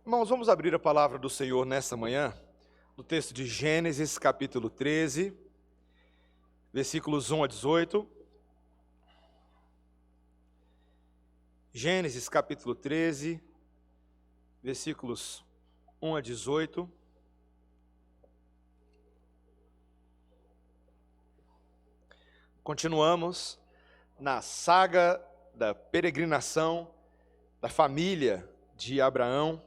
Irmãos, vamos abrir a palavra do Senhor nessa manhã, no texto de Gênesis, capítulo 13, versículos 1 a 18. Gênesis, capítulo 13, versículos 1 a 18. Continuamos na saga da peregrinação da família de Abraão,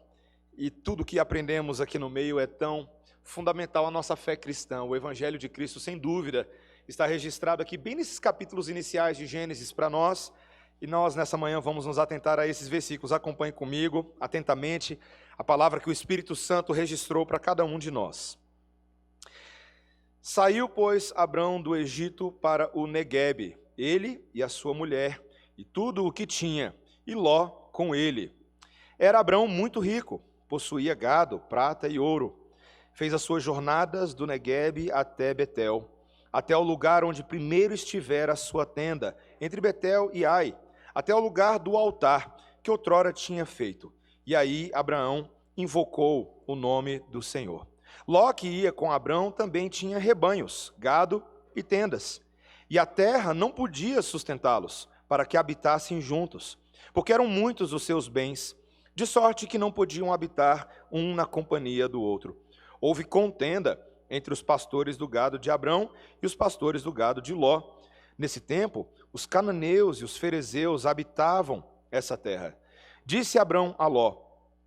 e tudo que aprendemos aqui no meio é tão fundamental à nossa fé cristã. O Evangelho de Cristo, sem dúvida, está registrado aqui bem nesses capítulos iniciais de Gênesis para nós, e nós nessa manhã vamos nos atentar a esses versículos. Acompanhe comigo atentamente a palavra que o Espírito Santo registrou para cada um de nós. Saiu, pois, Abrão do Egito para o Neguebe, ele e a sua mulher, e tudo o que tinha, e Ló com ele. Era Abrão muito rico, possuía gado, prata e ouro. Fez as suas jornadas do Neguebe até Betel, até o lugar onde primeiro estivera a sua tenda, entre Betel e Ai, até o lugar do altar que outrora tinha feito. E aí Abraão invocou o nome do Senhor. Ló, que ia com Abrão, também tinha rebanhos, gado e tendas. E a terra não podia sustentá-los, para que habitassem juntos, porque eram muitos os seus bens, de sorte que não podiam habitar um na companhia do outro. Houve contenda entre os pastores do gado de Abrão e os pastores do gado de Ló. Nesse tempo, os cananeus e os ferezeus habitavam essa terra. Disse Abrão a Ló: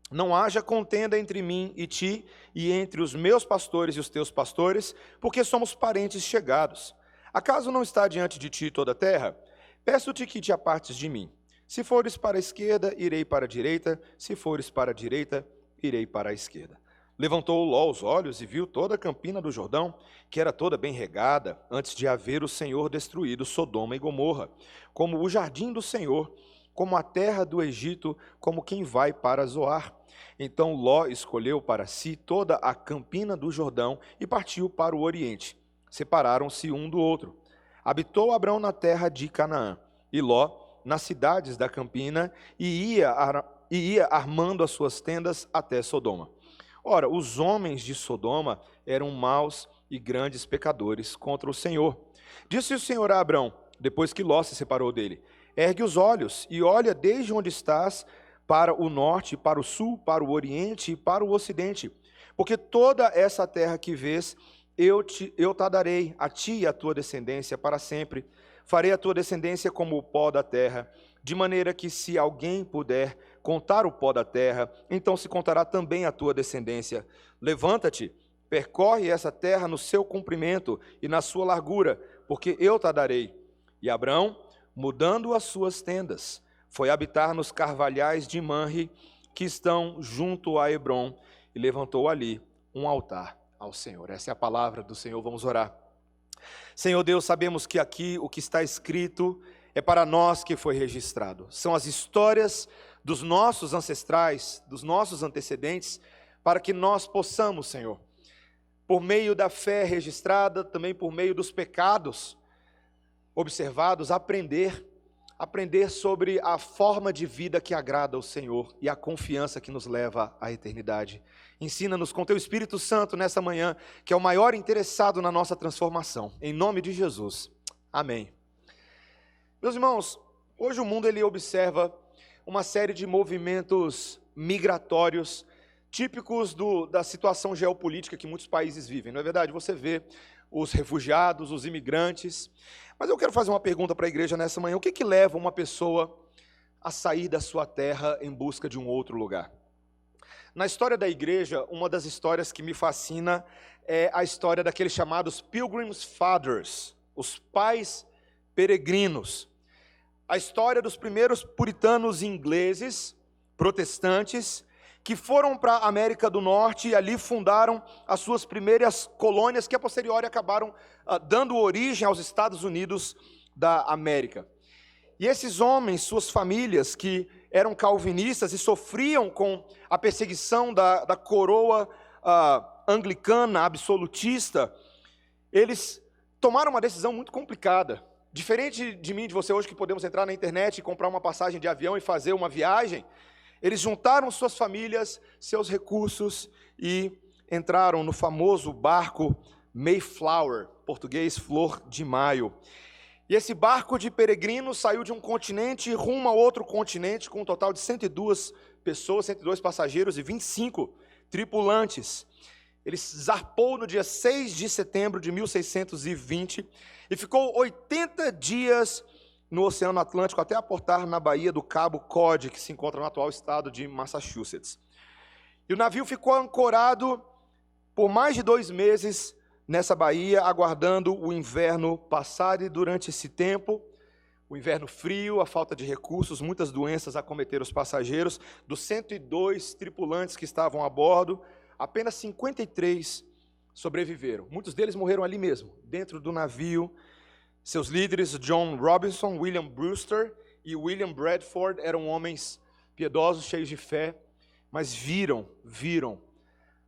não haja contenda entre mim e ti, e entre os meus pastores e os teus pastores, porque somos parentes chegados. Acaso não está diante de ti toda a terra? Peço-te que te apartes de mim. Se fores para a esquerda, irei para a direita. Se fores para a direita, irei para a esquerda. Levantou Ló os olhos e viu toda a campina do Jordão, que era toda bem regada, antes de haver o Senhor destruído Sodoma e Gomorra, como o jardim do Senhor, como a terra do Egito, como quem vai para Zoar. Então Ló escolheu para si toda a campina do Jordão e partiu para o oriente. Separaram-se um do outro. Habitou Abrão na terra de Canaã, e Ló nas cidades da campina, e ia armando as suas tendas até Sodoma. Ora, os homens de Sodoma eram maus e grandes pecadores contra o Senhor. Disse o Senhor a Abrão, depois que Ló se separou dele: ergue os olhos e olha desde onde estás para o norte, para o sul, para o oriente e para o ocidente, porque toda essa terra que vês, eu te darei a ti e a tua descendência para sempre. Farei a tua descendência como o pó da terra, de maneira que se alguém puder contar o pó da terra, então se contará também a tua descendência. Levanta-te, percorre essa terra no seu comprimento e na sua largura, porque eu te darei. E Abrão, mudando as suas tendas, foi habitar nos carvalhais de Manre, que estão junto a Hebrom, e levantou ali um altar ao Senhor. Essa é a palavra do Senhor. Vamos orar. Senhor Deus, sabemos que aqui o que está escrito é para nós que foi registrado. São as histórias dos nossos ancestrais, dos nossos antecedentes, para que nós possamos, Senhor, por meio da fé registrada, também por meio dos pecados observados, aprender sobre a forma de vida que agrada ao Senhor e a confiança que nos leva à eternidade. Ensina-nos com Teu Espírito Santo nessa manhã, que é o maior interessado na nossa transformação. Em nome de Jesus. Amém. Meus irmãos, hoje o mundo ele observa uma série de movimentos migratórios típicos da situação geopolítica que muitos países vivem. Não é verdade? Você vê os refugiados, os imigrantes. Mas eu quero fazer uma pergunta para a igreja nessa manhã. O que leva uma pessoa a sair da sua terra em busca de um outro lugar? Na história da igreja, uma das histórias que me fascina é a história daqueles chamados Pilgrim's Fathers, os pais peregrinos. A história dos primeiros puritanos ingleses, protestantes, que foram para a América do Norte e ali fundaram as suas primeiras colônias, que a posteriori acabaram dando origem aos Estados Unidos da América. E esses homens, suas famílias, que eram calvinistas e sofriam com a perseguição da coroa anglicana, absolutista, eles tomaram uma decisão muito complicada. Diferente de mim, de você hoje, que podemos entrar na internet e comprar uma passagem de avião e fazer uma viagem, eles juntaram suas famílias, seus recursos e entraram no famoso barco Mayflower, português Flor de Maio. E esse barco de peregrinos saiu de um continente rumo a outro continente, com um total de 102 pessoas, 102 passageiros e 25 tripulantes. Ele zarpou no dia 6 de setembro de 1620 e ficou 80 dias no Oceano Atlântico, até aportar na Baía do Cabo Cod, que se encontra no atual estado de Massachusetts. E o navio ficou ancorado por mais de 2 meses nessa baía, aguardando o inverno passar, e durante esse tempo, o inverno frio, a falta de recursos, muitas doenças acometeram os passageiros. Dos 102 tripulantes que estavam a bordo, apenas 53 sobreviveram. Muitos deles morreram ali mesmo, dentro do navio. Seus líderes, John Robinson, William Brewster e William Bradford, eram homens piedosos, cheios de fé, mas viram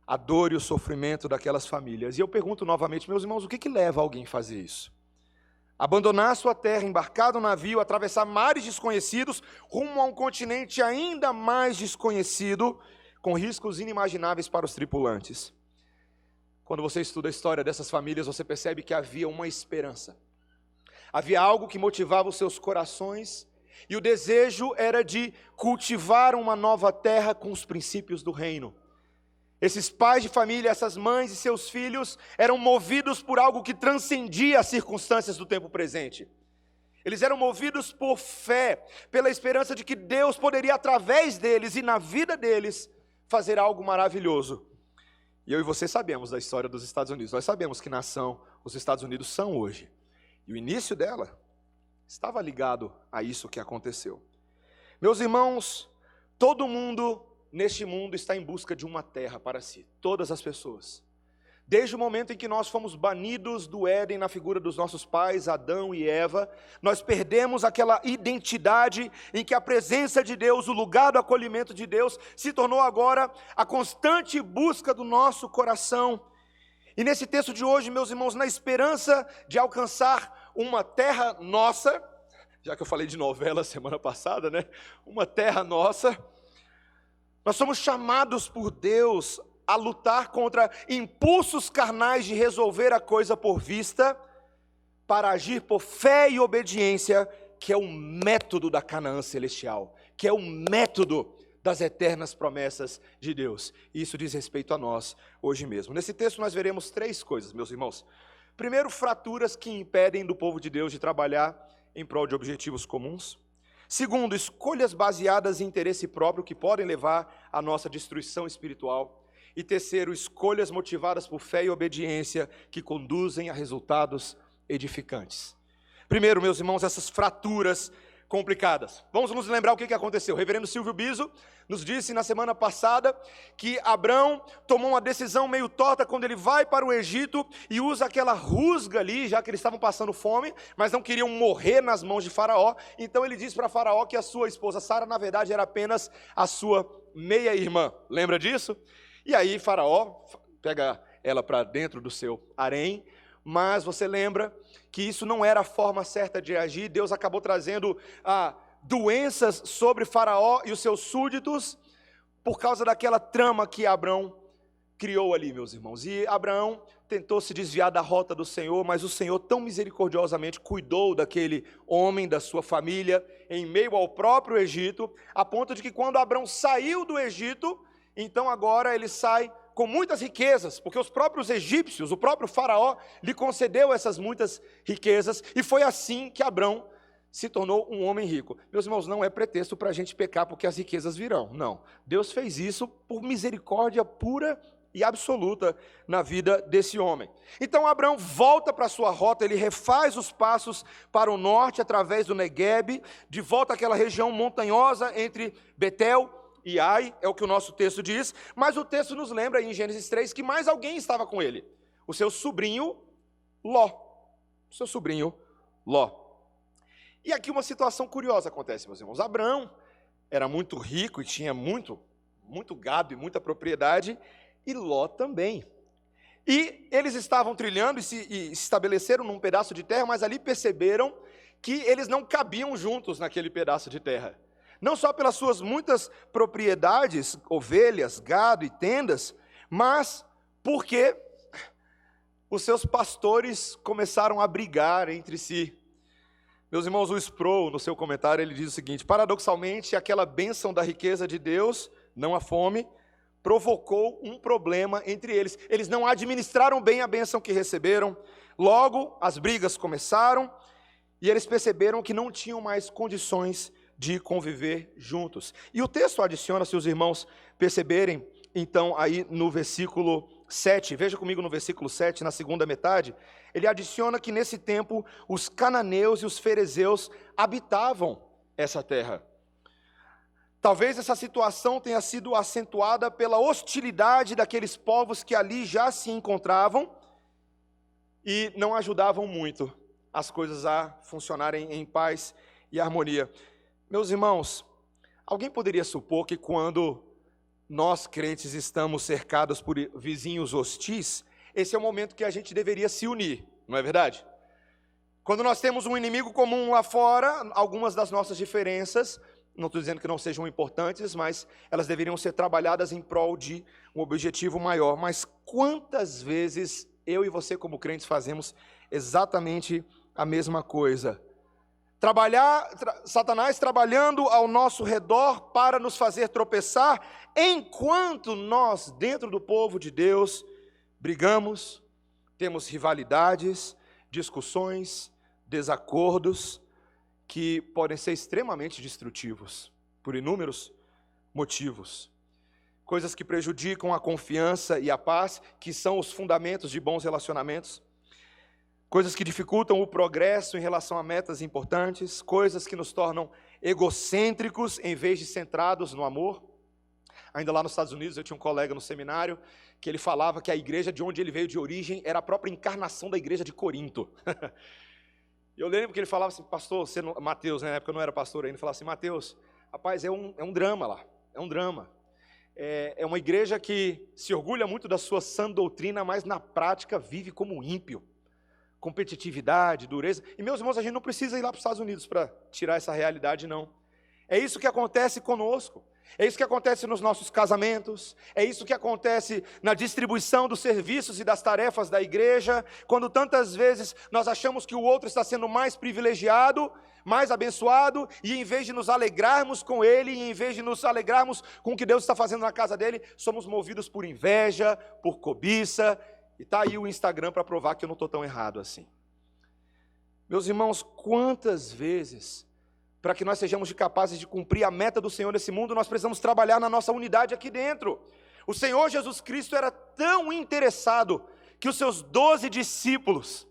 a dor e o sofrimento daquelas famílias. E eu pergunto novamente, meus irmãos, o que leva alguém a fazer isso? Abandonar sua terra, embarcar no navio, atravessar mares desconhecidos, rumo a um continente ainda mais desconhecido, com riscos inimagináveis para os tripulantes. Quando você estuda a história dessas famílias, você percebe que havia uma esperança. Havia algo que motivava os seus corações, e o desejo era de cultivar uma nova terra com os princípios do reino. Esses pais de família, essas mães e seus filhos eram movidos por algo que transcendia as circunstâncias do tempo presente. Eles eram movidos por fé, pela esperança de que Deus poderia, através deles e na vida deles, fazer algo maravilhoso. E eu e você sabemos da história dos Estados Unidos. Nós sabemos que nação os Estados Unidos são hoje. E o início dela estava ligado a isso que aconteceu. Meus irmãos, todo mundo neste mundo está em busca de uma terra para si. Todas as pessoas. Desde o momento em que nós fomos banidos do Éden na figura dos nossos pais, Adão e Eva, nós perdemos aquela identidade em que a presença de Deus, o lugar do acolhimento de Deus, se tornou agora a constante busca do nosso coração. E nesse texto de hoje, meus irmãos, na esperança de alcançar uma terra nossa, já que eu falei de novela semana passada, né? Uma terra nossa, nós somos chamados por Deus a lutar contra impulsos carnais de resolver a coisa por vista, para agir por fé e obediência, que é o método da Canaã celestial, que é o método das eternas promessas de Deus. E isso diz respeito a nós hoje mesmo. Nesse texto nós veremos 3 coisas, meus irmãos. Primeiro, fraturas que impedem do povo de Deus de trabalhar em prol de objetivos comuns. Segundo, escolhas baseadas em interesse próprio que podem levar à nossa destruição espiritual. E terceiro, escolhas motivadas por fé e obediência que conduzem a resultados edificantes. Primeiro, meus irmãos, essas fraturas complicadas. Vamos nos lembrar o que aconteceu. O reverendo Silvio Biso nos disse na semana passada que Abrão tomou uma decisão meio torta quando ele vai para o Egito e usa aquela rusga ali, já que eles estavam passando fome, mas não queriam morrer nas mãos de Faraó. Então ele diz para Faraó que a sua esposa Sara, na verdade, era apenas a sua meia-irmã. Lembra disso? E aí Faraó pega ela para dentro do seu harém, mas você lembra que isso não era a forma certa de agir. Deus acabou trazendo doenças sobre Faraó e os seus súditos, por causa daquela trama que Abrão criou ali, meus irmãos. E Abraão tentou se desviar da rota do Senhor, mas o Senhor tão misericordiosamente cuidou daquele homem, da sua família, em meio ao próprio Egito, a ponto de que quando Abrão saiu do Egito, então agora ele sai com muitas riquezas, porque os próprios egípcios, o próprio Faraó, lhe concedeu essas muitas riquezas, e foi assim que Abrão se tornou um homem rico. Meus irmãos, não é pretexto para a gente pecar porque as riquezas virão, não. Deus fez isso por misericórdia pura e absoluta na vida desse homem. Então Abrão volta para a sua rota, ele refaz os passos para o norte, através do Negueb, de volta àquela região montanhosa entre Betel e Ai, é o que o nosso texto diz, mas o texto nos lembra em Gênesis 3 que mais alguém estava com ele, o seu sobrinho Ló. E aqui uma situação curiosa acontece, meus irmãos. Abraão era muito rico e tinha muito gado e muita propriedade, e Ló também. E eles estavam trilhando e se estabeleceram num pedaço de terra, mas ali perceberam que eles não cabiam juntos naquele pedaço de terra. não só pelas suas muitas propriedades, ovelhas, gado e tendas, mas porque os seus pastores começaram a brigar entre si. Meus irmãos, o Sproul, no seu comentário, ele diz o seguinte: paradoxalmente, aquela bênção da riqueza de Deus, não a fome, provocou um problema entre eles. Eles não administraram bem a bênção que receberam, logo as brigas começaram, e eles perceberam que não tinham mais condições de conviver juntos. E o texto adiciona, se os irmãos perceberem, então, aí no versículo 7, veja comigo no versículo 7, na segunda metade, ele adiciona que nesse tempo os cananeus e os ferezeus habitavam essa terra. Talvez essa situação tenha sido acentuada pela hostilidade daqueles povos que ali já se encontravam e não ajudavam muito as coisas a funcionarem em paz e harmonia. Meus irmãos, alguém poderia supor que quando nós crentes estamos cercados por vizinhos hostis, esse é o momento que a gente deveria se unir, não é verdade? Quando nós temos um inimigo comum lá fora, algumas das nossas diferenças, não estou dizendo que não sejam importantes, mas elas deveriam ser trabalhadas em prol de um objetivo maior. Mas quantas vezes eu e você como crentes fazemos exatamente a mesma coisa? Satanás trabalhando ao nosso redor para nos fazer tropeçar, enquanto nós, dentro do povo de Deus, brigamos, temos rivalidades, discussões, desacordos, que podem ser extremamente destrutivos, por inúmeros motivos. Coisas que prejudicam a confiança e a paz, que são os fundamentos de bons relacionamentos. Coisas que dificultam o progresso em relação a metas importantes, coisas que nos tornam egocêntricos em vez de centrados no amor. Ainda lá nos Estados Unidos eu tinha um colega no seminário que ele falava que a igreja de onde ele veio de origem era a própria encarnação da igreja de Corinto. Eu lembro que ele falava assim: pastor, você não... Mateus, na época eu não era pastor ainda, ele falava assim: Mateus, rapaz, é um drama lá, é um drama. É uma igreja que se orgulha muito da sua sã doutrina, mas na prática vive como ímpio. Competitividade, dureza. E meus irmãos, a gente não precisa ir lá para os Estados Unidos para tirar essa realidade, não. É isso que acontece conosco. É isso que acontece nos nossos casamentos, é isso que acontece na distribuição dos serviços e das tarefas da igreja, quando tantas vezes nós achamos que o outro está sendo mais privilegiado, mais abençoado, e em vez de nos alegrarmos com ele, e em vez de nos alegrarmos com o que Deus está fazendo na casa dele, somos movidos por inveja, por cobiça, e está aí o Instagram para provar que eu não estou tão errado assim. Meus irmãos, quantas vezes, para que nós sejamos capazes de cumprir a meta do Senhor nesse mundo, nós precisamos trabalhar na nossa unidade aqui dentro. O Senhor Jesus Cristo era tão interessado que os seus 12 discípulos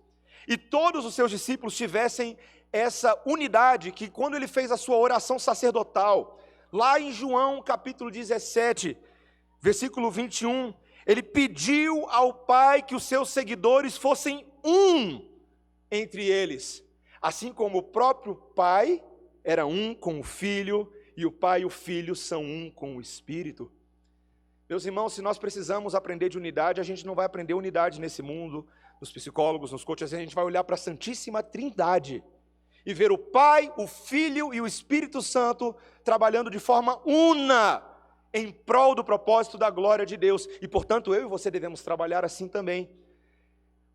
e todos os seus discípulos tivessem essa unidade, que quando ele fez a sua oração sacerdotal, lá em João capítulo 17, versículo 21, ele pediu ao Pai que os seus seguidores fossem um entre eles, assim como o próprio Pai era um com o Filho, e o Pai e o Filho são um com o Espírito. Meus irmãos, se nós precisamos aprender de unidade, a gente não vai aprender unidade nesse mundo, nos psicólogos, nos coaches, a gente vai olhar para a Santíssima Trindade, e ver o Pai, o Filho e o Espírito Santo trabalhando de forma una, em prol do propósito da glória de Deus, e portanto eu e você devemos trabalhar assim também.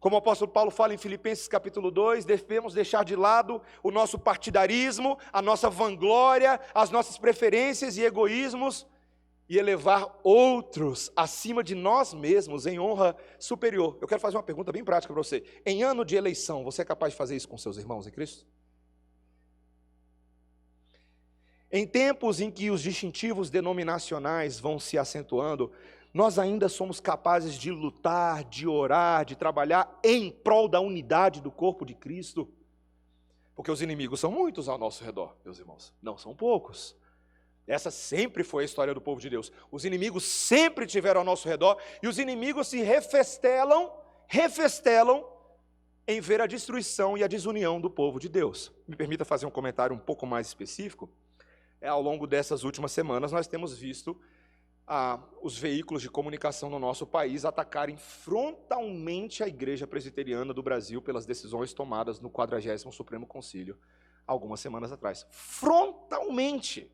Como o apóstolo Paulo fala em Filipenses capítulo 2, devemos deixar de lado o nosso partidarismo, a nossa vanglória, as nossas preferências e egoísmos, e elevar outros acima de nós mesmos em honra superior. Eu quero fazer uma pergunta bem prática para você. Em ano de eleição, você é capaz de fazer isso com seus irmãos em Cristo? Em tempos em que os distintivos denominacionais vão se acentuando, nós ainda somos capazes de lutar, de orar, de trabalhar em prol da unidade do corpo de Cristo? Porque os inimigos são muitos ao nosso redor, meus irmãos, não são poucos. Essa sempre foi a história do povo de Deus. Os inimigos sempre tiveram ao nosso redor, e os inimigos se refestelam em ver a destruição e a desunião do povo de Deus. Me permita fazer um comentário um pouco mais específico. Ao longo dessas últimas semanas, nós temos visto os veículos de comunicação no nosso país atacarem frontalmente a Igreja Presbiteriana do Brasil pelas decisões tomadas no 40º Supremo Concílio, algumas semanas atrás. Frontalmente.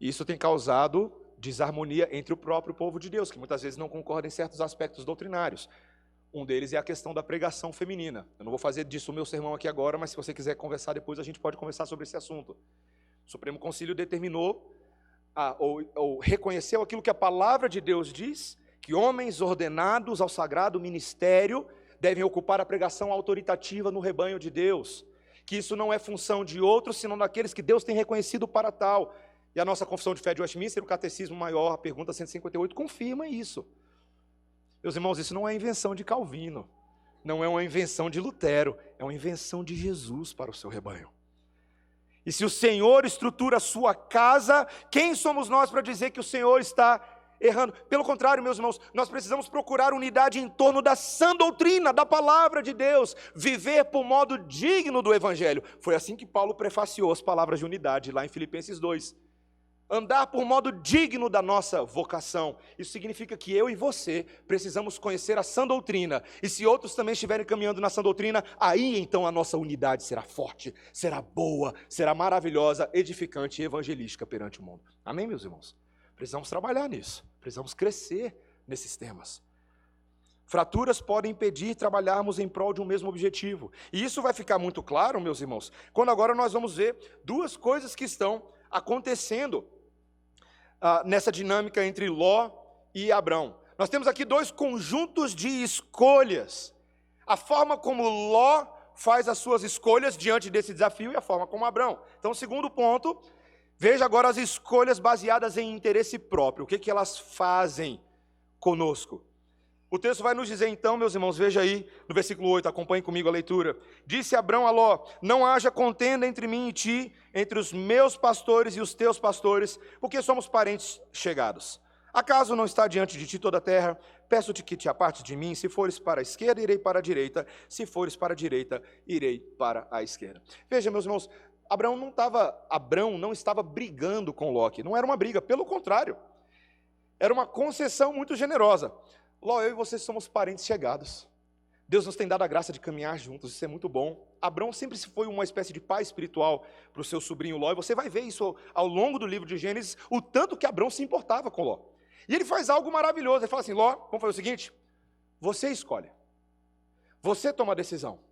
Isso tem causado desarmonia entre o próprio povo de Deus, que muitas vezes não concorda em certos aspectos doutrinários. Um deles é a questão da pregação feminina. Eu não vou fazer disso o meu sermão aqui agora, mas se você quiser conversar depois, a gente pode conversar sobre esse assunto. O Supremo Concílio determinou, ou reconheceu aquilo que a palavra de Deus diz, que homens ordenados ao sagrado ministério devem ocupar a pregação autoritativa no rebanho de Deus, que isso não é função de outros, senão daqueles que Deus tem reconhecido para tal. E a nossa Confissão de Fé de Westminster, o Catecismo Maior, a pergunta 158, confirma isso. Meus irmãos, isso não é invenção de Calvino, não é uma invenção de Lutero, é uma invenção de Jesus para o seu rebanho. E se o Senhor estrutura a sua casa, quem somos nós para dizer que o Senhor está errando? Pelo contrário, meus irmãos, nós precisamos procurar unidade em torno da sã doutrina, da palavra de Deus, viver por modo digno do Evangelho. Foi assim que Paulo prefaciou as palavras de unidade lá em Filipenses 2. Andar por modo digno da nossa vocação. Isso significa que eu e você precisamos conhecer a sã doutrina. E se outros também estiverem caminhando na sã doutrina, aí então a nossa unidade será forte, será boa, será maravilhosa, edificante e evangelística perante o mundo. Amém, meus irmãos? Precisamos trabalhar nisso. Precisamos crescer nesses temas. Fraturas podem impedir trabalharmos em prol de um mesmo objetivo. E isso vai ficar muito claro, meus irmãos, quando agora nós vamos ver duas coisas que estão acontecendo nessa dinâmica entre Ló e Abrão. Nós temos aqui dois conjuntos de escolhas. A forma como Ló faz as suas escolhas diante desse desafio e a forma como Abrão. Então, segundo ponto, veja agora as escolhas baseadas em interesse próprio. O que elas fazem conosco? O texto vai nos dizer então, meus irmãos, veja aí no versículo 8, acompanhe comigo a leitura. Disse Abrão a Ló: não haja contenda entre mim e ti, entre os meus pastores e os teus pastores, porque somos parentes chegados. Acaso não está diante de ti toda a terra? Peço-te que te apartes de mim. Se fores para a esquerda, irei para a direita. Se fores para a direita, irei para a esquerda. Veja, meus irmãos, Abrão não estava brigando com Ló, não era uma briga, pelo contrário. Era uma concessão muito generosa. Ló, eu e você somos parentes chegados. Deus nos tem dado a graça de caminhar juntos, isso é muito bom. Abrão sempre foi uma espécie de pai espiritual para o seu sobrinho Ló, e você vai ver isso ao longo do livro de Gênesis, o tanto que Abrão se importava com Ló. E ele faz algo maravilhoso, ele fala assim: Ló, vamos fazer o seguinte, você escolhe, você toma a decisão.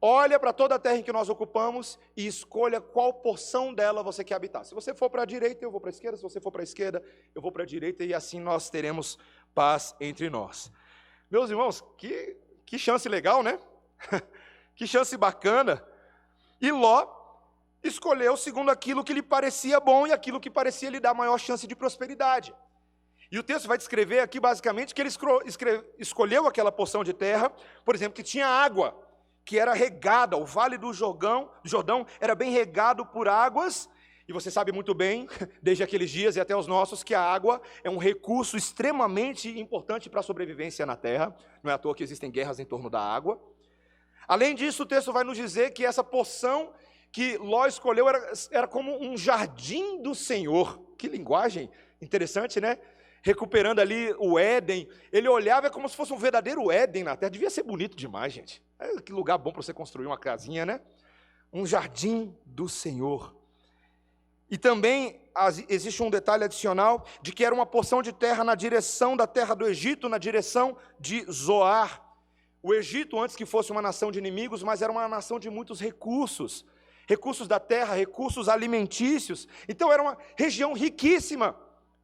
Olha para toda a terra em que nós ocupamos e escolha qual porção dela você quer habitar. Se você for para a direita, eu vou para a esquerda. Se você for para a esquerda, eu vou para a direita. E assim nós teremos paz entre nós. Meus irmãos, que chance legal, né? Que chance bacana. E Ló escolheu segundo aquilo que lhe parecia bom e aquilo que parecia lhe dar maior chance de prosperidade. E o texto vai descrever aqui basicamente que ele escolheu aquela porção de terra, por exemplo, que tinha água, que era regada, o vale do Jordão era bem regado por águas, e você sabe muito bem, desde aqueles dias e até os nossos, que a água é um recurso extremamente importante para a sobrevivência na terra, não é à toa que existem guerras em torno da água. Além disso, o texto vai nos dizer que essa porção que Ló escolheu era como um jardim do Senhor. Que linguagem interessante, né? Recuperando ali o Éden, ele olhava como se fosse um verdadeiro Éden na terra. Devia ser bonito demais, gente. Que lugar bom para você construir uma casinha, né? Um jardim do Senhor. E também existe um detalhe adicional de que era uma porção de terra na direção da terra do Egito, na direção de Zoar. O Egito, antes que fosse uma nação de inimigos, mas era uma nação de muitos recursos. Recursos da terra, recursos alimentícios. Então era uma região riquíssima,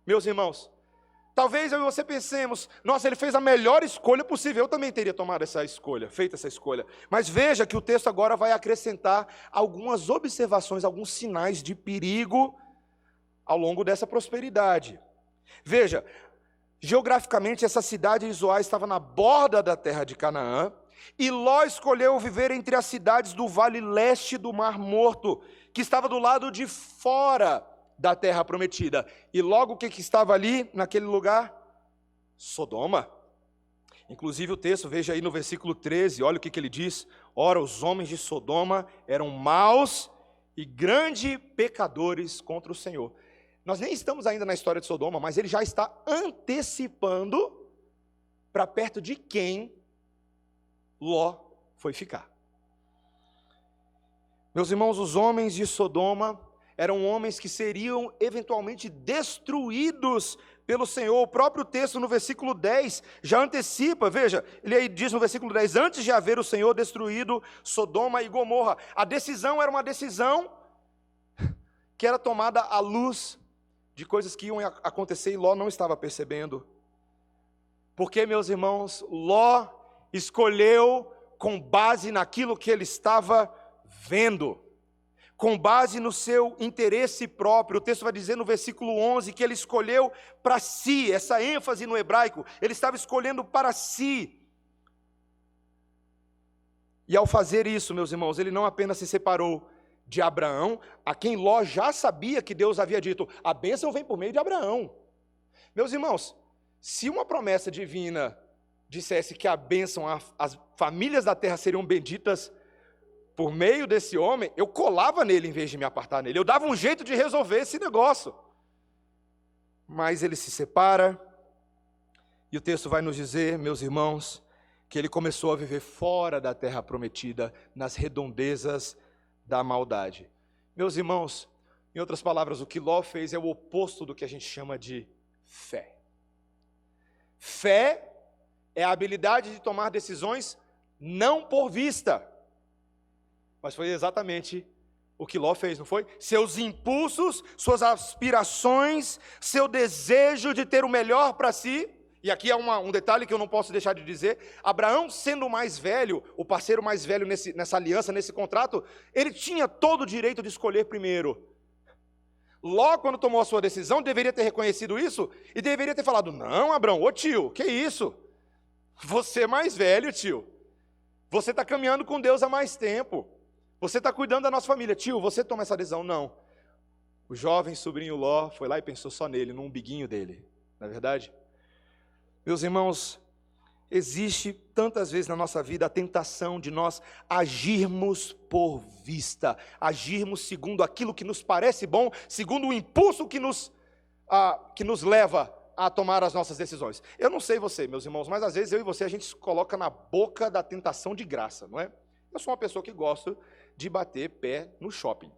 meus irmãos. Talvez eu e você pensemos: nossa, ele fez a melhor escolha possível. Eu também teria tomado essa escolha, feito essa escolha. Mas veja que o texto agora vai acrescentar algumas observações, alguns sinais de perigo ao longo dessa prosperidade. Veja, geograficamente essa cidade de Zoar estava na borda da terra de Canaã, e Ló escolheu viver entre as cidades do vale leste do Mar Morto, que estava do lado de fora da terra prometida. E logo o que estava ali, naquele lugar? Sodoma. Inclusive o texto, veja aí no versículo 13, olha o que ele diz: ora, os homens de Sodoma eram maus e grandes pecadores contra o Senhor. Nós nem estamos ainda na história de Sodoma, mas ele já está antecipando para perto de quem Ló foi ficar. Meus irmãos, os homens de Sodoma eram homens que seriam eventualmente destruídos pelo Senhor. O próprio texto no versículo 10 já antecipa, veja, ele aí diz no versículo 10, antes de haver o Senhor destruído Sodoma e Gomorra. A decisão era uma decisão que era tomada à luz de coisas que iam acontecer e Ló não estava percebendo. Porque, meus irmãos, Ló escolheu com base naquilo que ele estava vendo, com base no seu interesse próprio. O texto vai dizer no versículo 11 que ele escolheu para si, essa ênfase no hebraico, ele estava escolhendo para si. E ao fazer isso, meus irmãos, ele não apenas se separou de Abraão, a quem Ló já sabia que Deus havia dito, a bênção vem por meio de Abraão. Meus irmãos, se uma promessa divina dissesse que a bênção, as famílias da terra seriam benditas por meio desse homem, eu colava nele em vez de me apartar nele. Eu dava um jeito de resolver esse negócio. Mas ele se separa, e o texto vai nos dizer, meus irmãos, que ele começou a viver fora da terra prometida, nas redondezas da maldade. Meus irmãos, em outras palavras, o que Ló fez é o oposto do que a gente chama de fé. Fé é a habilidade de tomar decisões não por vista. Mas foi exatamente o que Ló fez, não foi? Seus impulsos, suas aspirações, seu desejo de ter o melhor para si. E aqui é um detalhe que eu não posso deixar de dizer. Abraão, sendo o mais velho, o parceiro mais velho nessa aliança, nesse contrato, ele tinha todo o direito de escolher primeiro. Ló, quando tomou a sua decisão, deveria ter reconhecido isso e deveria ter falado, não, Abraão, ô tio, que isso? Você é mais velho, tio. Você está caminhando com Deus há mais tempo. Você está cuidando da nossa família. Tio, você toma essa decisão. Não. O jovem sobrinho Ló foi lá e pensou só nele, no umbiguinho dele. Não é verdade? Meus irmãos, existe tantas vezes na nossa vida a tentação de nós agirmos por vista, agirmos segundo aquilo que nos parece bom, segundo o impulso que nos leva a tomar as nossas decisões. Eu não sei você, meus irmãos, mas às vezes eu e você a gente se coloca na boca da tentação de graça, não é? Eu sou uma pessoa que gosta de bater pé no shopping.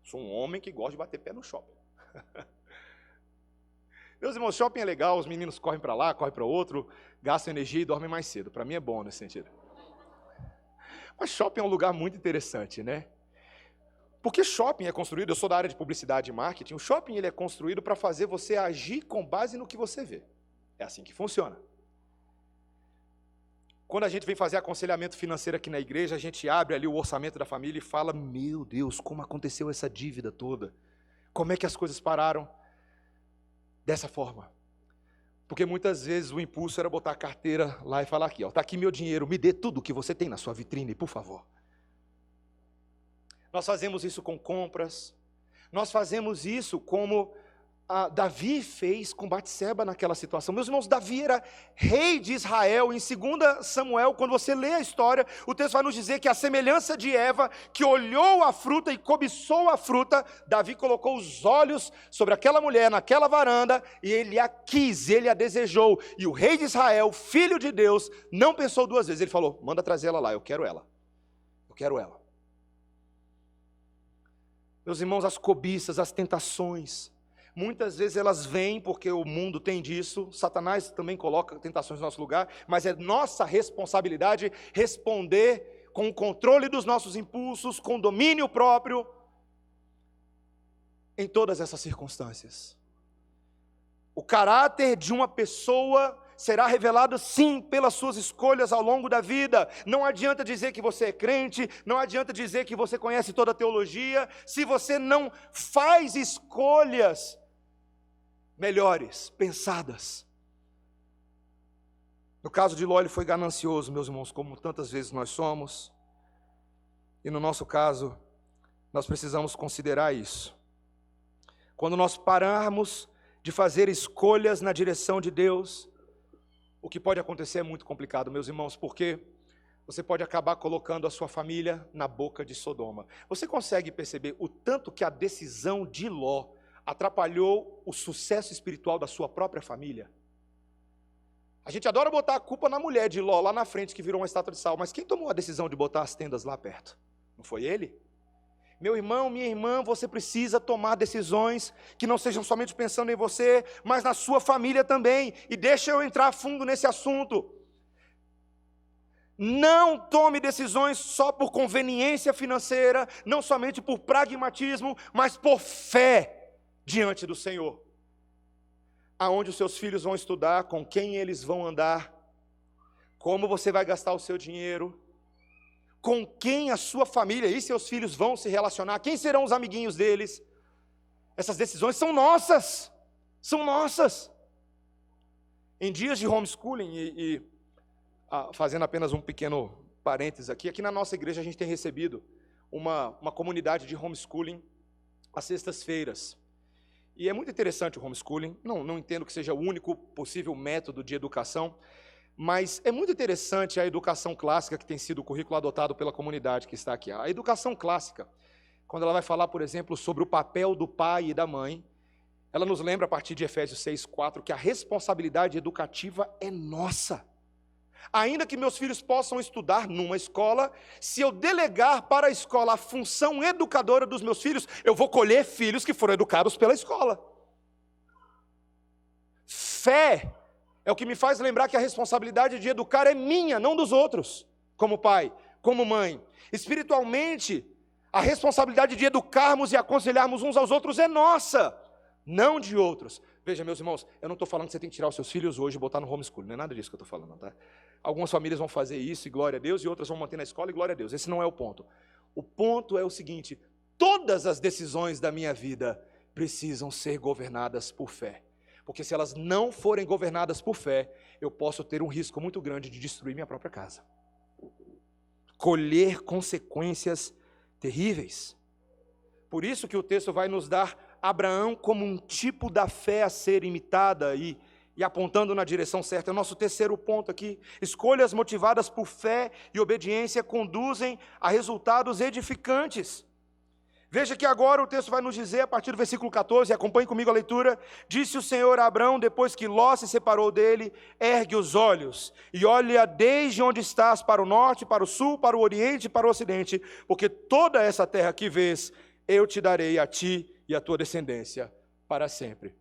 Sou um homem que gosta de bater pé no shopping. Meus irmãos, shopping é legal, os meninos correm para lá, correm para outro, gastam energia e dormem mais cedo. Para mim é bom nesse sentido. Mas shopping é um lugar muito interessante, né? Porque shopping é construído, eu sou da área de publicidade e marketing, o shopping ele é construído para fazer você agir com base no que você vê. É assim que funciona. Quando a gente vem fazer aconselhamento financeiro aqui na igreja, a gente abre ali o orçamento da família e fala, meu Deus, como aconteceu essa dívida toda? Como é que as coisas pararam dessa forma? Porque muitas vezes o impulso era botar a carteira lá e falar aqui, está aqui meu dinheiro, me dê tudo que você tem na sua vitrine, por favor. Nós fazemos isso com compras, nós fazemos isso como Davi fez com Batseba naquela situação. Meus irmãos, Davi era rei de Israel. Em 2 Samuel, quando você lê a história, o texto vai nos dizer que a semelhança de Eva, que olhou a fruta e cobiçou a fruta, Davi colocou os olhos sobre aquela mulher, naquela varanda, e ele a quis, ele a desejou. E o rei de Israel, filho de Deus, não pensou duas vezes. Ele falou, manda trazer ela lá, eu quero ela. Eu quero ela. Meus irmãos, as cobiças, as tentações, muitas vezes elas vêm porque o mundo tem disso, Satanás também coloca tentações no nosso lugar, mas é nossa responsabilidade responder com o controle dos nossos impulsos, com domínio próprio, em todas essas circunstâncias. O caráter de uma pessoa será revelado sim pelas suas escolhas ao longo da vida. Não adianta dizer que você é crente, não adianta dizer que você conhece toda a teologia, se você não faz escolhas melhores, pensadas. No caso de Ló, ele foi ganancioso, meus irmãos, como tantas vezes nós somos. E no nosso caso, nós precisamos considerar isso. Quando nós pararmos de fazer escolhas na direção de Deus, o que pode acontecer é muito complicado, meus irmãos, porque você pode acabar colocando a sua família na boca de Sodoma. Você consegue perceber o tanto que a decisão de Ló atrapalhou o sucesso espiritual da sua própria família? A gente adora botar a culpa na mulher de Ló, lá na frente, que virou uma estátua de sal, mas quem tomou a decisão de botar as tendas lá perto? Não foi ele? Meu irmão, minha irmã, você precisa tomar decisões que não sejam somente pensando em você, mas na sua família também. E deixa eu entrar a fundo nesse assunto. Não tome decisões só por conveniência financeira, não somente por pragmatismo, mas por fé diante do Senhor. Aonde os seus filhos vão estudar, com quem eles vão andar, como você vai gastar o seu dinheiro, com quem a sua família e seus filhos vão se relacionar, quem serão os amiguinhos deles. Essas decisões são nossas, são nossas. Em dias de homeschooling, fazendo apenas um pequeno parênteses aqui na nossa igreja a gente tem recebido uma comunidade de homeschooling às sextas-feiras. E é muito interessante o homeschooling, não entendo que seja o único possível método de educação, mas é muito interessante a educação clássica que tem sido o currículo adotado pela comunidade que está aqui. A educação clássica, quando ela vai falar, por exemplo, sobre o papel do pai e da mãe, ela nos lembra, a partir de Efésios 6:4, que a responsabilidade educativa é nossa. Ainda que meus filhos possam estudar numa escola, se eu delegar para a escola a função educadora dos meus filhos, eu vou colher filhos que foram educados pela escola. Fé é o que me faz lembrar que a responsabilidade de educar é minha, não dos outros, como pai, como mãe. Espiritualmente, a responsabilidade de educarmos e aconselharmos uns aos outros é nossa, não de outros. Veja, meus irmãos, eu não estou falando que você tem que tirar os seus filhos hoje e botar no homeschooling, não é nada disso que eu estou falando, tá? Algumas famílias vão fazer isso, e glória a Deus, e outras vão manter na escola, e glória a Deus. Esse não é o ponto. O ponto é o seguinte: todas as decisões da minha vida precisam ser governadas por fé. Porque se elas não forem governadas por fé, eu posso ter um risco muito grande de destruir minha própria casa. Colher consequências terríveis. Por isso que o texto vai nos dar Abraão como um tipo da fé a ser imitada e apontando na direção certa. É o nosso terceiro ponto aqui. Escolhas motivadas por fé e obediência conduzem a resultados edificantes. Veja que agora o texto vai nos dizer, a partir do versículo 14, acompanhe comigo a leitura: disse o Senhor a Abrão, depois que Ló se separou dele, ergue os olhos e olha desde onde estás para o norte, para o sul, para o oriente e para o ocidente, porque toda essa terra que vês, eu te darei a ti e a tua descendência para sempre.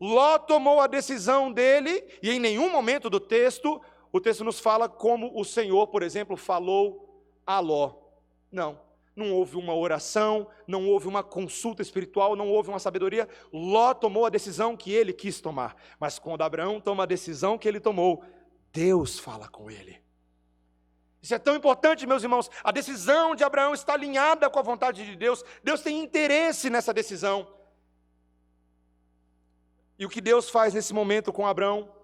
Ló tomou a decisão dele, e em nenhum momento do texto, o texto nos fala como o Senhor, por exemplo, falou a Ló. Não houve uma oração, não houve uma consulta espiritual, não houve uma sabedoria. Ló tomou a decisão que ele quis tomar, mas quando Abraão toma a decisão que ele tomou, Deus fala com ele. Isso é tão importante, meus irmãos. A decisão de Abraão está alinhada com a vontade de Deus. Deus tem interesse nessa decisão. E o que Deus faz nesse momento com Abraão?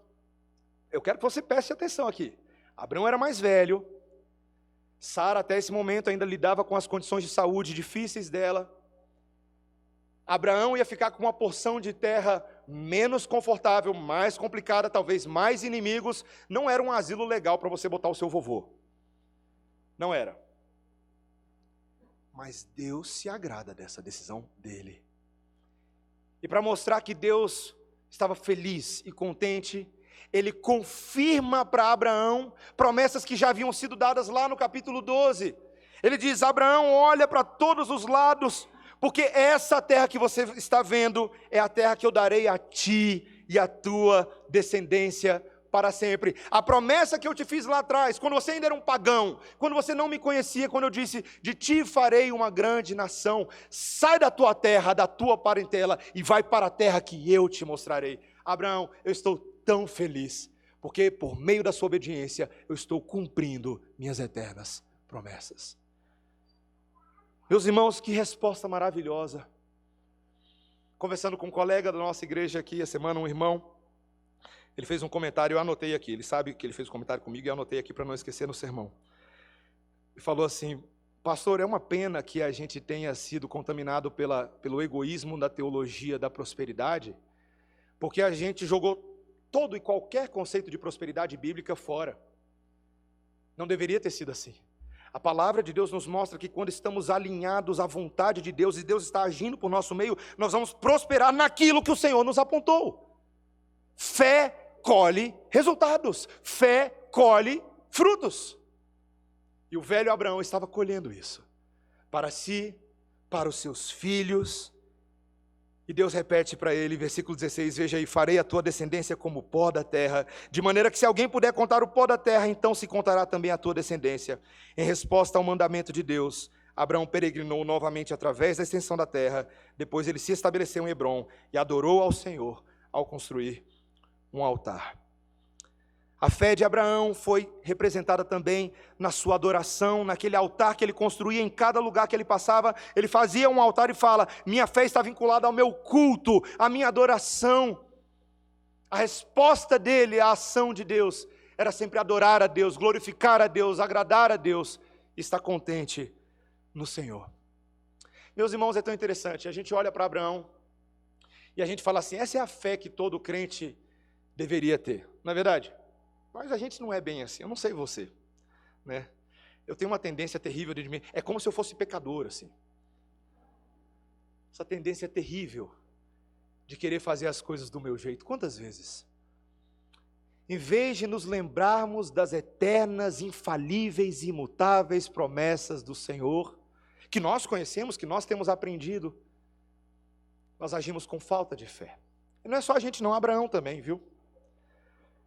Eu quero que você preste atenção aqui. Abraão era mais velho. Sara, até esse momento, ainda lidava com as condições de saúde difíceis dela. Abraão ia ficar com uma porção de terra menos confortável, mais complicada, talvez mais inimigos. Não era um asilo legal para você botar o seu vovô. Não era. Mas Deus se agrada dessa decisão dele. E para mostrar que Deus estava feliz e contente, ele confirma para Abraão promessas que já haviam sido dadas lá no capítulo 12. Ele diz: Abraão, olha para todos os lados, porque essa terra que você está vendo é a terra que eu darei a ti e a tua descendência para sempre. A promessa que eu te fiz lá atrás, quando você ainda era um pagão, quando você não me conhecia, quando eu disse: de ti farei uma grande nação, sai da tua terra, da tua parentela e vai para a terra que eu te mostrarei. Abraão, eu estou tão feliz, porque por meio da sua obediência, eu estou cumprindo minhas eternas promessas. Meus irmãos, que resposta maravilhosa. Conversando com um colega da nossa igreja aqui, a semana, um irmão, ele fez um comentário, eu anotei aqui, ele sabe que ele fez um comentário comigo e eu anotei aqui para não esquecer no sermão. Ele falou assim: pastor, é uma pena que a gente tenha sido contaminado pelo egoísmo da teologia da prosperidade, porque a gente jogou todo e qualquer conceito de prosperidade bíblica fora. Não deveria ter sido assim. A palavra de Deus nos mostra que quando estamos alinhados à vontade de Deus, e Deus está agindo por nosso meio, nós vamos prosperar naquilo que o Senhor nos apontou. Fé colhe resultados, fé colhe frutos. E o velho Abraão estava colhendo isso, para si, para os seus filhos. E Deus repete para ele, versículo 16, veja aí, farei a tua descendência como o pó da terra, de maneira que se alguém puder contar o pó da terra, então se contará também a tua descendência. Em resposta ao mandamento de Deus, Abraão peregrinou novamente através da extensão da terra, depois ele se estabeleceu em Hebrom e adorou ao Senhor ao construir um altar. A fé de Abraão foi representada também na sua adoração, naquele altar que ele construía em cada lugar que ele passava. Ele fazia um altar e fala, minha fé está vinculada ao meu culto, à minha adoração. A resposta dele à ação de Deus era sempre adorar a Deus, glorificar a Deus, agradar a Deus, estar contente no Senhor. Meus irmãos, é tão interessante, a gente olha para Abraão e a gente fala assim, essa é a fé que todo crente deveria ter, não é verdade? Mas a gente não é bem assim, eu não sei você, né? Eu tenho uma tendência terrível de mim, é como se eu fosse pecador, assim. Essa tendência é terrível de querer fazer as coisas do meu jeito. Quantas vezes? Em vez de nos lembrarmos das eternas, infalíveis e imutáveis promessas do Senhor, que nós conhecemos, que nós temos aprendido, nós agimos com falta de fé. E não é só a gente não, Abraão também, viu?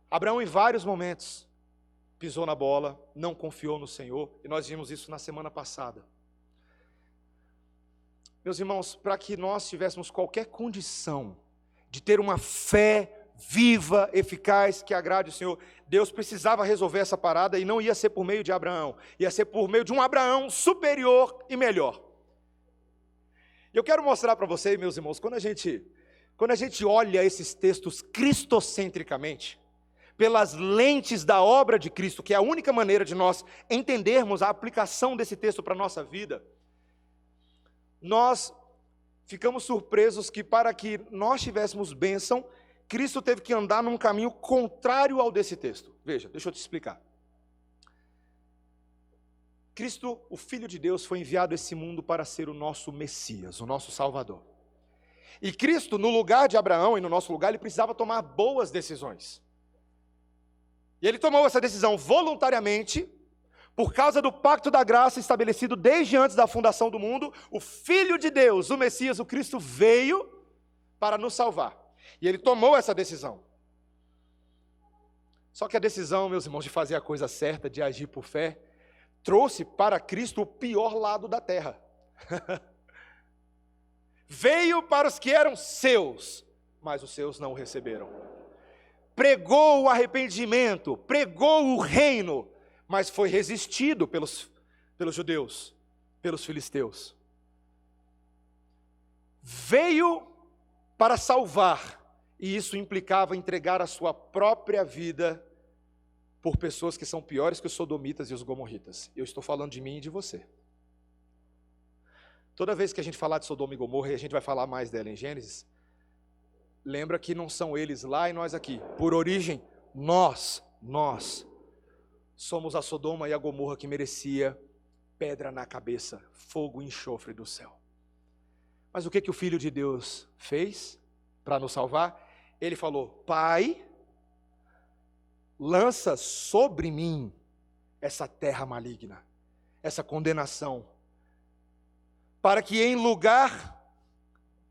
Abraão, em vários momentos, pisou na bola, não confiou no Senhor, e nós vimos isso na semana passada. Meus irmãos, para que nós tivéssemos qualquer condição de ter uma fé viva, eficaz, que agrade o Senhor, Deus precisava resolver essa parada, e não ia ser por meio de Abraão, ia ser por meio de um Abraão superior e melhor. Eu quero mostrar para vocês, meus irmãos, quando a gente olha esses textos cristocentricamente, pelas lentes da obra de Cristo, que é a única maneira de nós entendermos a aplicação desse texto para a nossa vida, nós ficamos surpresos que para que nós tivéssemos bênção, Cristo teve que andar num caminho contrário ao desse texto. Veja, deixa eu te explicar. Cristo, o Filho de Deus, foi enviado a esse mundo para ser o nosso Messias, o nosso Salvador. E Cristo, no lugar de Abraão e no nosso lugar, ele precisava tomar boas decisões. E ele tomou essa decisão voluntariamente, por causa do pacto da graça estabelecido desde antes da fundação do mundo. O Filho de Deus, o Messias, o Cristo, veio para nos salvar. E ele tomou essa decisão. Só que a decisão, meus irmãos, de fazer a coisa certa, de agir por fé, trouxe para Cristo o pior lado da terra. Veio para os que eram seus, mas os seus não o receberam. Pregou o arrependimento, pregou o reino, mas foi resistido pelos judeus, pelos filisteus. Veio para salvar, e isso implicava entregar a sua própria vida por pessoas que são piores que os sodomitas e os gomorritas. Eu estou falando de mim e de você. Toda vez que a gente falar de Sodoma e Gomorra, e a gente vai falar mais dela em Gênesis, lembra que não são eles lá e nós aqui. Por origem, nós somos a Sodoma e a Gomorra que merecia pedra na cabeça, fogo e enxofre do céu. Mas o que o Filho de Deus fez para nos salvar? Ele falou, Pai, lança sobre mim essa terra maligna, essa condenação, para que em lugar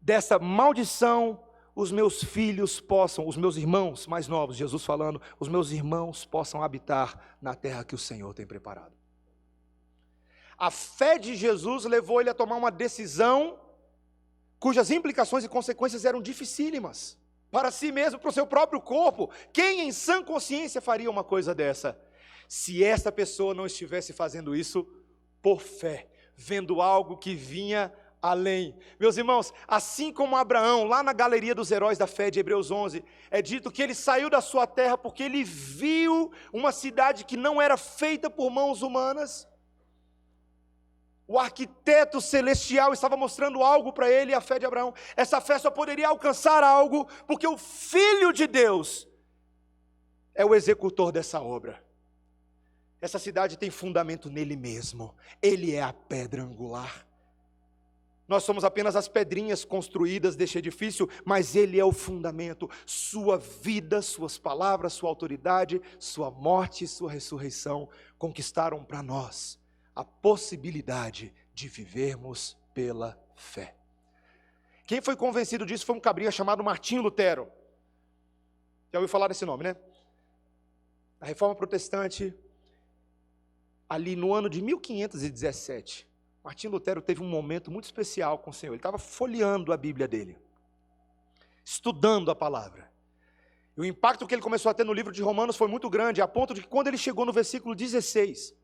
dessa maldição, os meus filhos possam, os meus irmãos mais novos, Jesus falando, os meus irmãos possam habitar na terra que o Senhor tem preparado. A fé de Jesus levou ele a tomar uma decisão cujas implicações e consequências eram dificílimas. Para si mesmo, para o seu próprio corpo. Quem em sã consciência faria uma coisa dessa? Se esta pessoa não estivesse fazendo isso por fé, vendo algo que vinha além. Meus irmãos, assim como Abraão, lá na galeria dos heróis da fé de Hebreus 11, é dito que ele saiu da sua terra porque ele viu uma cidade que não era feita por mãos humanas. O arquiteto celestial estava mostrando algo para ele, a fé de Abraão. Essa fé só poderia alcançar algo porque o Filho de Deus é o executor dessa obra. Essa cidade tem fundamento nele mesmo. Ele é a pedra angular. Nós somos apenas as pedrinhas construídas deste edifício, mas ele é o fundamento. Sua vida, suas palavras, sua autoridade, sua morte e sua ressurreição conquistaram para nós a possibilidade de vivermos pela fé. Quem foi convencido disso foi um cabrinha chamado Martinho Lutero. Já ouviu falar desse nome, né? A Reforma Protestante, ali no ano de 1517, Martinho Lutero teve um momento muito especial com o Senhor. Ele estava folheando a Bíblia dele, estudando a palavra. E o impacto que ele começou a ter no livro de Romanos foi muito grande, a ponto de que quando ele chegou no versículo 16,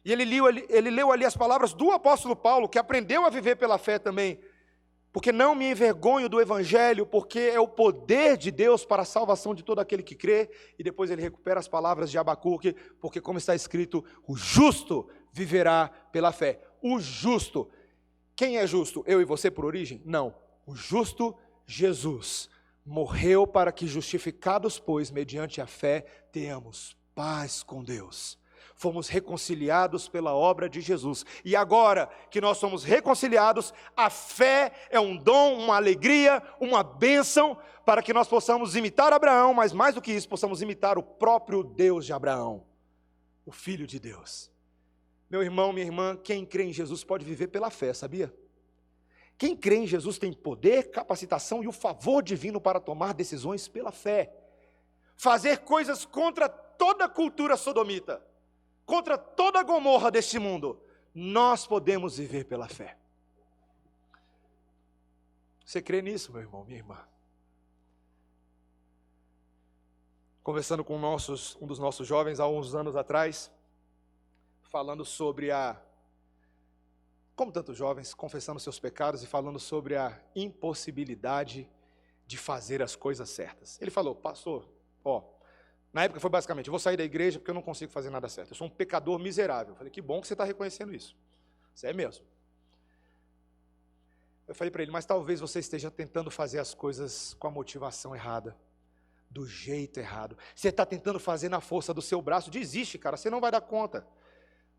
e ele leu ali as palavras do apóstolo Paulo, que aprendeu a viver pela fé também, porque não me envergonho do evangelho, porque é o poder de Deus para a salvação de todo aquele que crê. E depois ele recupera as palavras de Abacuque, porque como está escrito, o justo viverá pela fé. O justo. Quem é justo? Eu e você por origem? Não. O justo, Jesus, morreu para que, justificados, pois, mediante a fé, tenhamos paz com Deus. Fomos reconciliados pela obra de Jesus. E agora que nós somos reconciliados, a fé é um dom, uma alegria, uma bênção, para que nós possamos imitar Abraão, mas mais do que isso, possamos imitar o próprio Deus de Abraão, o Filho de Deus. Meu irmão, minha irmã, quem crê em Jesus pode viver pela fé, sabia? Quem crê em Jesus tem poder, capacitação e o favor divino para tomar decisões pela fé. Fazer coisas contra toda a cultura sodomita, contra toda a Gomorra deste mundo, nós podemos viver pela fé. Você crê nisso, meu irmão, minha irmã? Conversando com um dos nossos jovens há uns anos atrás, falando sobre como tantos jovens, confessando seus pecados e falando sobre a impossibilidade de fazer as coisas certas. Ele falou, pastor, na época foi basicamente, eu vou sair da igreja porque eu não consigo fazer nada certo. Eu sou um pecador miserável. Eu falei, que bom que você está reconhecendo isso. Você é mesmo. Eu falei para ele, mas talvez você esteja tentando fazer as coisas com a motivação errada, do jeito errado. Você está tentando fazer na força do seu braço. Desiste, cara, você não vai dar conta.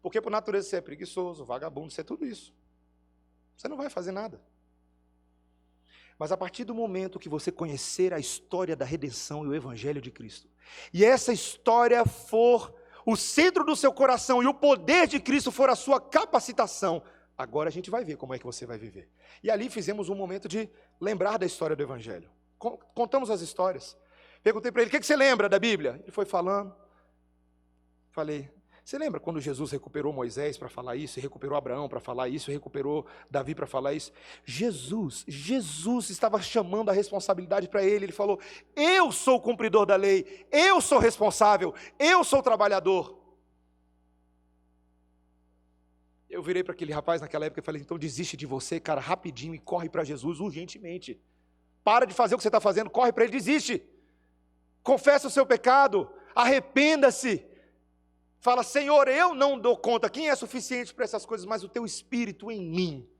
Porque por natureza você é preguiçoso, vagabundo, você é tudo isso. Você não vai fazer nada. Mas a partir do momento que você conhecer a história da redenção e o evangelho de Cristo, e essa história for o centro do seu coração e o poder de Cristo for a sua capacitação, agora a gente vai ver como é que você vai viver. E ali fizemos um momento de lembrar da história do evangelho. Contamos as histórias. Perguntei para ele, o que você lembra da Bíblia? Ele foi falando. Falei, você lembra quando Jesus recuperou Moisés para falar isso, e recuperou Abraão para falar isso, e recuperou Davi para falar isso? Jesus estava chamando a responsabilidade para ele. Ele falou, eu sou o cumpridor da lei, eu sou responsável, eu sou o trabalhador. Eu virei para aquele rapaz naquela época e falei, então desiste de você, cara, rapidinho, e corre para Jesus urgentemente. Para de fazer o que você está fazendo, corre para ele, desiste. Confessa o seu pecado, arrependa-se. Fala, Senhor, eu não dou conta, quem é suficiente para essas coisas, mas o teu Espírito em mim,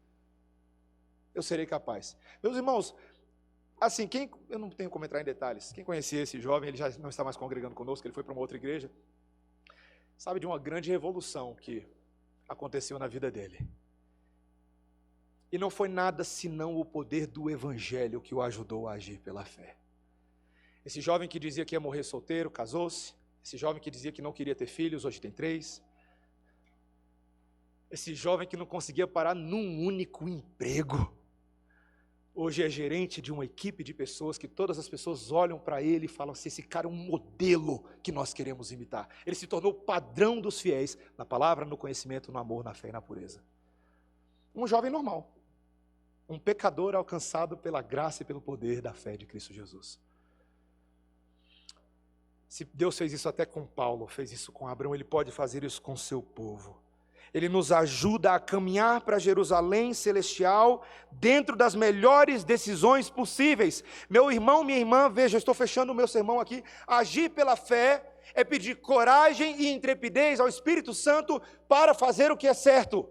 eu serei capaz. Meus irmãos, assim, eu não tenho como entrar em detalhes, quem conhecia esse jovem, ele já não está mais congregando conosco, ele foi para uma outra igreja, sabe de uma grande revolução que aconteceu na vida dele. E não foi nada senão o poder do Evangelho que o ajudou a agir pela fé. Esse jovem que dizia que ia morrer solteiro, casou-se. Esse jovem que dizia que não queria ter filhos, hoje tem 3. Esse jovem que não conseguia parar num único emprego, hoje é gerente de uma equipe de pessoas que todas as pessoas olham para ele e falam assim, esse cara é um modelo que nós queremos imitar. Ele se tornou o padrão dos fiéis, na palavra, no conhecimento, no amor, na fé e na pureza. Um jovem normal, um pecador alcançado pela graça e pelo poder da fé de Cristo Jesus. Se Deus fez isso até com Paulo, fez isso com Abraão, Ele pode fazer isso com o seu povo. Ele nos ajuda a caminhar para Jerusalém celestial dentro das melhores decisões possíveis. Meu irmão, minha irmã, veja, eu estou fechando o meu sermão aqui. Agir pela fé é pedir coragem e intrepidez ao Espírito Santo para fazer o que é certo.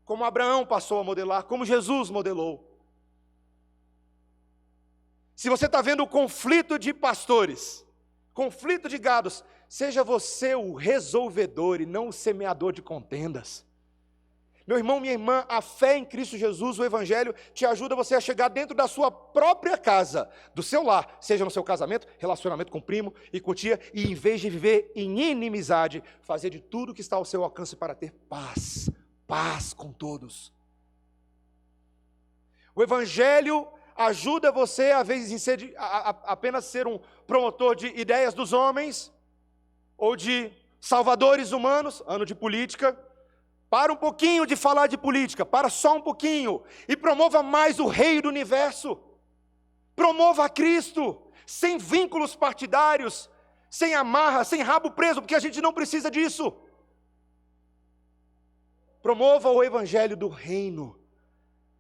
Como Abraão passou a modelar, como Jesus modelou. Se você está vendo o conflito de pastores, conflito de gados, seja você o resolvedor e não o semeador de contendas. Meu irmão, minha irmã, a fé em Cristo Jesus, o Evangelho, te ajuda você a chegar dentro da sua própria casa, do seu lar, seja no seu casamento, relacionamento com primo e com tia, e em vez de viver em inimizade, fazer de tudo que está ao seu alcance para ter paz com todos. O Evangelho ajuda você, às vezes, apenas ser um promotor de ideias dos homens, ou de salvadores humanos, ano de política. Para um pouquinho de falar de política, para só um pouquinho, e promova mais o Rei do Universo. Promova a Cristo, sem vínculos partidários, sem amarra, sem rabo preso, porque a gente não precisa disso. Promova o Evangelho do Reino.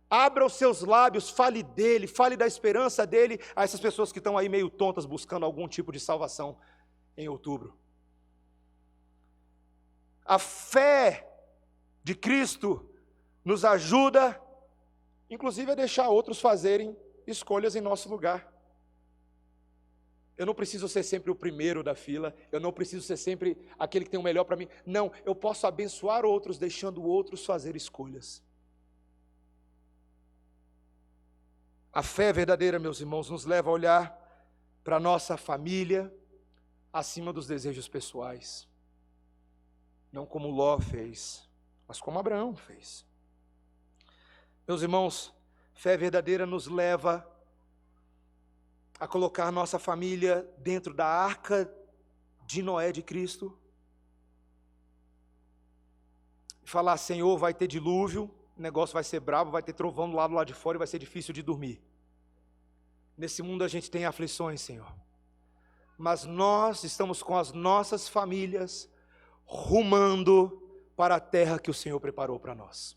Abra os seus lábios, fale dele, fale da esperança dele a essas pessoas que estão aí meio tontas buscando algum tipo de salvação em outubro. A fé de Cristo nos ajuda, inclusive, a deixar outros fazerem escolhas em nosso lugar. Eu não preciso ser sempre o primeiro da fila, eu não preciso ser sempre aquele que tem o melhor para mim. Não, eu posso abençoar outros, deixando outros fazer escolhas. A fé verdadeira, meus irmãos, nos leva a olhar para a nossa família acima dos desejos pessoais. Não como Ló fez, mas como Abraão fez. Meus irmãos, fé verdadeira nos leva a colocar nossa família dentro da arca de Noé de Cristo. E falar, Senhor, vai ter dilúvio, o negócio vai ser bravo, vai ter trovão do lado de fora e vai ser difícil de dormir. Nesse mundo a gente tem aflições, Senhor. Mas nós estamos com as nossas famílias rumando para a terra que o Senhor preparou para nós.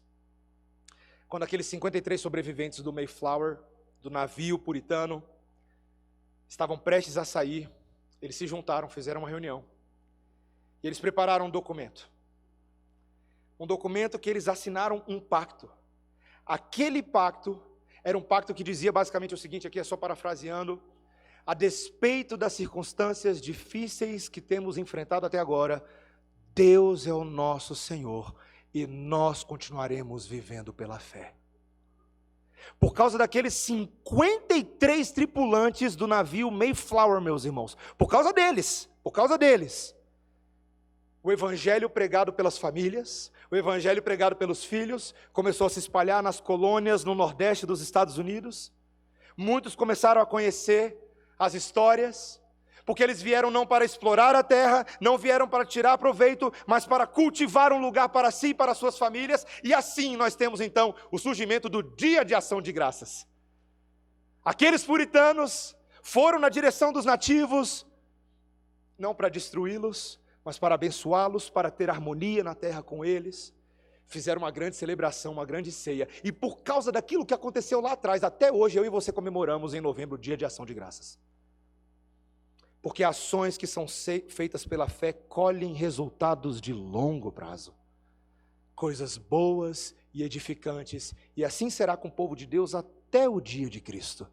Quando aqueles 53 sobreviventes do Mayflower, do navio puritano, estavam prestes a sair, eles se juntaram, fizeram uma reunião. E eles prepararam um documento. Um documento que eles assinaram um pacto. Aquele pacto era um pacto que dizia basicamente o seguinte, aqui é só parafraseando: a despeito das circunstâncias difíceis que temos enfrentado até agora, Deus é o nosso Senhor e nós continuaremos vivendo pela fé. Por causa daqueles 53 tripulantes do navio Mayflower, meus irmãos, por causa deles, o evangelho pregado pelas famílias, o evangelho pregado pelos filhos, começou a se espalhar nas colônias no nordeste dos Estados Unidos. Muitos começaram a conhecer as histórias, porque eles vieram não para explorar a terra, não vieram para tirar proveito, mas para cultivar um lugar para si e para suas famílias, e assim nós temos então o surgimento do Dia de Ação de Graças. Aqueles puritanos foram na direção dos nativos, não para destruí-los, mas para abençoá-los, para ter harmonia na terra com eles. Fizeram uma grande celebração, uma grande ceia, e por causa daquilo que aconteceu lá atrás, até hoje eu e você comemoramos em novembro o Dia de Ação de Graças. Porque ações que são feitas pela fé colhem resultados de longo prazo. Coisas boas e edificantes. E assim será com o povo de Deus até o dia de Cristo.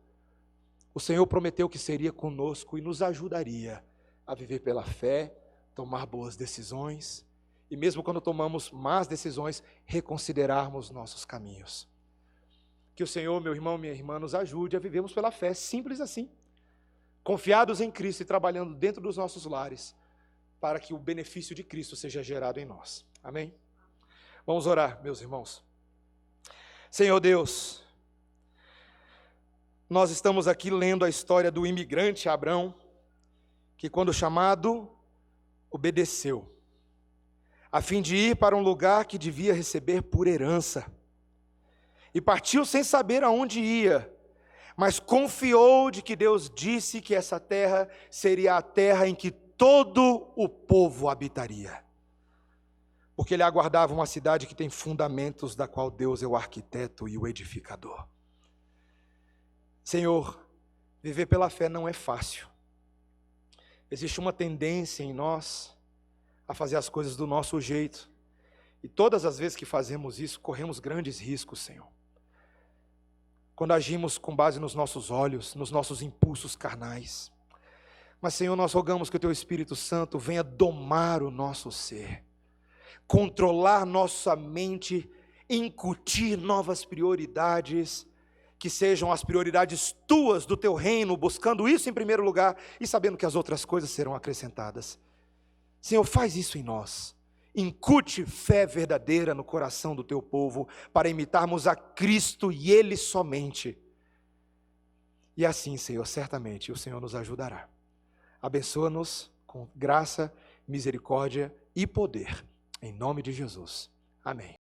O Senhor prometeu que seria conosco e nos ajudaria a viver pela fé, tomar boas decisões. E mesmo quando tomamos más decisões, reconsiderarmos nossos caminhos. Que o Senhor, meu irmão, minha irmã, nos ajude a vivermos pela fé, simples assim. Confiados em Cristo e trabalhando dentro dos nossos lares, para que o benefício de Cristo seja gerado em nós. Amém? Vamos orar, meus irmãos. Senhor Deus, nós estamos aqui lendo a história do imigrante Abrão, que quando chamado, obedeceu, a fim de ir para um lugar que devia receber por herança, e partiu sem saber aonde ia, mas confiou de que Deus disse que essa terra seria a terra em que todo o povo habitaria. Porque ele aguardava uma cidade que tem fundamentos, da qual Deus é o arquiteto e o edificador. Senhor, viver pela fé não é fácil. Existe uma tendência em nós a fazer as coisas do nosso jeito. E todas as vezes que fazemos isso, corremos grandes riscos, Senhor. Quando agimos com base nos nossos olhos, nos nossos impulsos carnais. Mas, Senhor, nós rogamos que o Teu Espírito Santo venha domar o nosso ser, controlar nossa mente, incutir novas prioridades, que sejam as prioridades Tuas, do Teu reino, buscando isso em primeiro lugar e sabendo que as outras coisas serão acrescentadas. Senhor, faz isso em nós Incute fé verdadeira no coração do teu povo, para imitarmos a Cristo e Ele somente. E assim, Senhor, certamente o Senhor nos ajudará. Abençoa-nos com graça, misericórdia e poder. Em nome de Jesus. Amém.